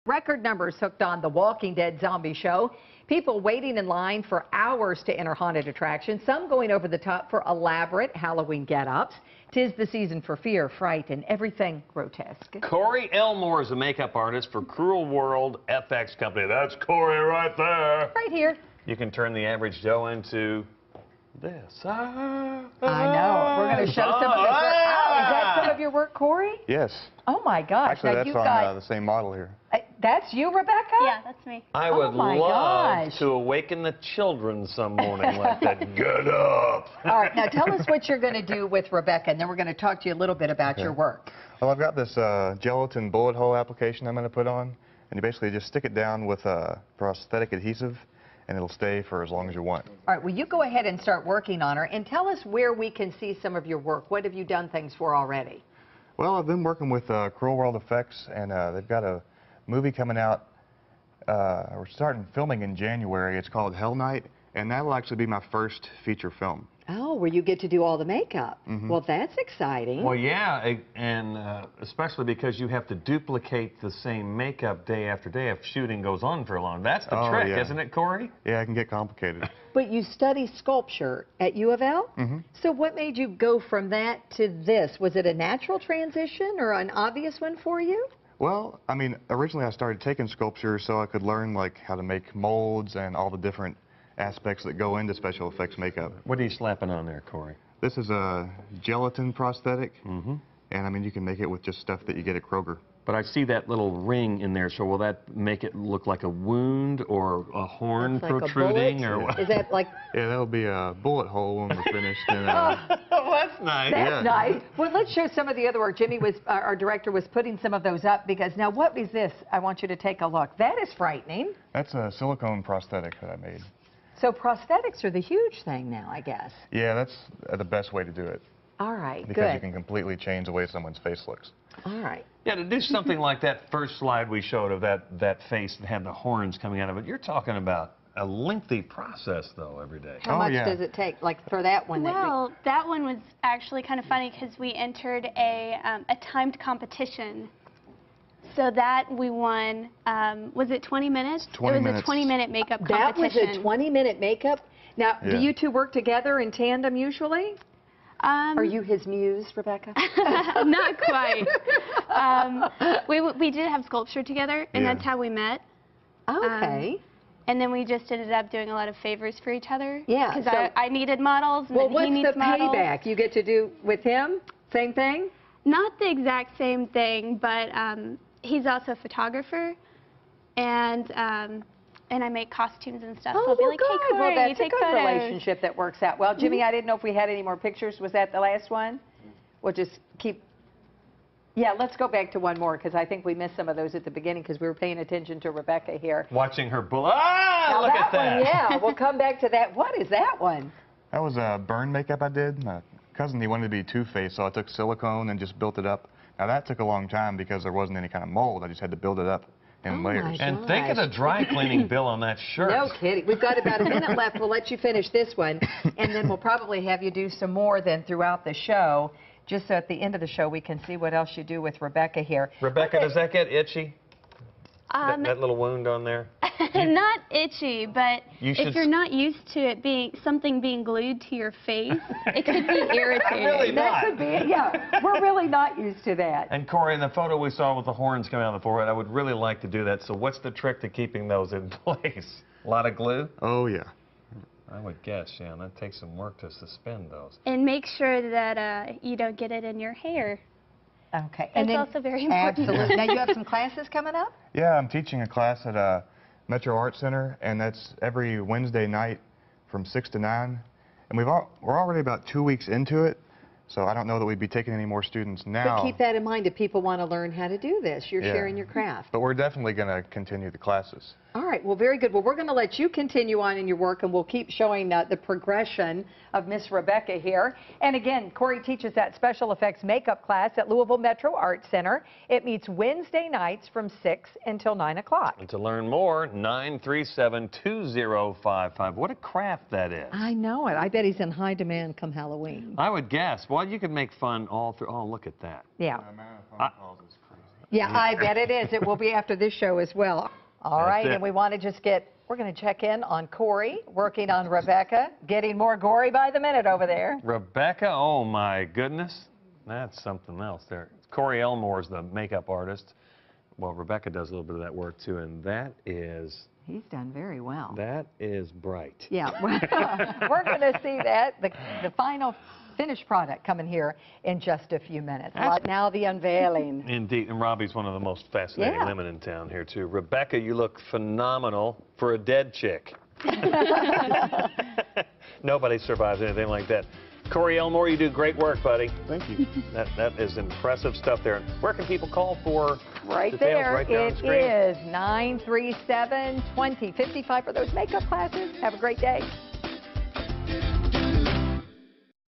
Record numbers hooked on The Walking Dead zombie show. People waiting in line for hours to enter haunted attractions, some going over the top for elaborate Halloween get-ups. 'Tis the season for fear, fright, and everything grotesque. Corey Elmore is a makeup artist for Cruel World FX Company. That's Corey right there. Right here. You can turn the average Joe into this. I know. We're going to show some of this work. Oh, is that some of your work, Corey? Yes. Oh, my gosh. Actually, now, that's you've on got... the same model here. That's you, Rebecca? Yeah, that's me. I would love gosh. to awaken the children some morning like that. Get up! All right, now tell us what you're going to do with Rebecca, and then we're going to talk to you a little bit about your work. Well, I've got this gelatin bullet hole application I'm going to put on, and you basically just stick it down with prosthetic adhesive, and it'll stay for as long as you want. All right, well, you go ahead and start working on her, and tell us where we can see some of your work. What have you done things for already? Well, I've been working with Cruel World Effects, and they've got a movie coming out. We're starting filming in January. It's called Hell Night, and that will actually be my first feature film. Oh, where you get to do all the makeup. Well, that's exciting. Well, yeah, and especially because you have to duplicate the same makeup day after day if shooting goes on for long. That's the trick, yeah. isn't it, Corey? Yeah, it can get complicated. But you study sculpture at U of L? So what made you go from that to this? Was it a natural transition or an obvious one for you? Well, I mean, originally I started taking sculpture so I could learn like how to make molds and all the different aspects that go into special effects makeup. What are you slapping on there, Corey? This is a gelatin prosthetic, and I mean, you can make it with just stuff that you get at Kroger. But I see that little ring in there, so will that make it look like a wound or a horn Like protruding? a or bullet? what? Is that like... Yeah, that'll be a bullet hole when we're finished. And, Oh, that's nice. That's nice. Well, let's show some of the other work. Jimmy was, our director, was putting some of those up because now what is this? I want you to take a look. That is frightening. That's a silicone prosthetic that I made. So prosthetics are the huge thing now, I guess. Yeah, that's the best way to do it. All right, Because good. you can completely change the way someone's face looks. All right. Yeah, to do something like that first slide we showed of that face that had the horns coming out of it, you're talking about a lengthy process, though, every day. How much does it take, like for that one? Well, that one was actually kind of funny because we entered a timed competition. So that we won, was it 20 minutes? 20 minutes. It was a 20-minute makeup That was competition. a 20-minute makeup? Now, do Yeah. you two work together in tandem usually? Are you his muse, Rebecca? Not quite. We did have sculpture together, and Yeah. that's how we met. Okay. And then we just ended up doing a lot of favors for each other. Yeah, Because so- I needed models, and Well, then what's he needs the models. payback you get to do with him? Same thing? Not the exact same thing, but he's also a photographer, and I make costumes and stuff. So I'll be like, hey, good. Corey, Well, that's you a take good photos. relationship that works out well. Jimmy, I didn't know if we had any more pictures. Was that the last one? We'll just keep... Yeah, let's go back to one more, because I think we missed some of those at the beginning, because we were paying attention to Rebecca here. Watching her bullet. Ah, Now, look at that. one, yeah, we'll come back to that. What is that one? That was a burn makeup I did. My cousin, he wanted to be two-faced, so I took silicone and just built it up. Now, that took a long time because there wasn't any kind of mold. I just had to build it up in layers. And think of the dry cleaning bill on that shirt. No kidding. We've got about a minute left. We'll let you finish this one, and then we'll probably have you do some more then throughout the show. Just so at the end of the show, we can see what else you do with Rebecca here. Rebecca, does that get itchy? That little wound on there? Not itchy, but You should if you're not used to it being something being glued to your face, it could be irritating. Really That not. could be, yeah. We're really not used to that. And Corey, in the photo we saw with the horns coming out of the forehead, I would really like to do that. So what's the trick to keeping those in place? A lot of glue? Oh, yeah. I would guess, yeah. That takes some work to suspend those. And make sure that you don't get it in your hair. Okay. That's also very important. Absolutely. Now, you have some classes coming up? Yeah, I'm teaching a class at Metro Art Center, and that's every Wednesday night from 6 to 9. And we're already about 2 weeks into it, so I don't know that we'd be taking any more students now. But keep that in mind if people want to learn how to do this. You're sharing your craft. But we're definitely going to continue the classes. All right, well, very good. Well, we're going to let you continue on in your work, and we'll keep showing the progression of Miss Rebecca here. And again, Corey teaches that special effects makeup class at Louisville Metro Art Center. It meets Wednesday nights from 6 until 9 o'clock. And to learn more, 937-2055. What a craft that is. I know it. I bet he's in high demand come Halloween. I would guess. Well, you could make fun all through. Oh, look at that. Yeah. The amount of phone calls is crazy. Yeah, I bet it is. It will be after this show as well. All That's right, it. and we want to just we're going to check in on Corey, working on Rebecca, getting more gory by the minute over there. Rebecca, oh my goodness. That's something else there. Corey Elmore is the makeup artist. Well, Rebecca does a little bit of that work too, and that is done very well. That is bright. Yeah, we're going to see that, the final finished product coming here in just a few minutes. Now the unveiling. Indeed, and Robbie's one of the most fascinating Yeah. women in town here too. Rebecca, you look phenomenal for a dead chick. Nobody survives anything like that. Corey Elmore, you do great work, buddy. Thank you. That is impressive stuff there. Where can people call for Right details? there, Right there on the it screen? is 937-2055 for those makeup classes. Have a great day.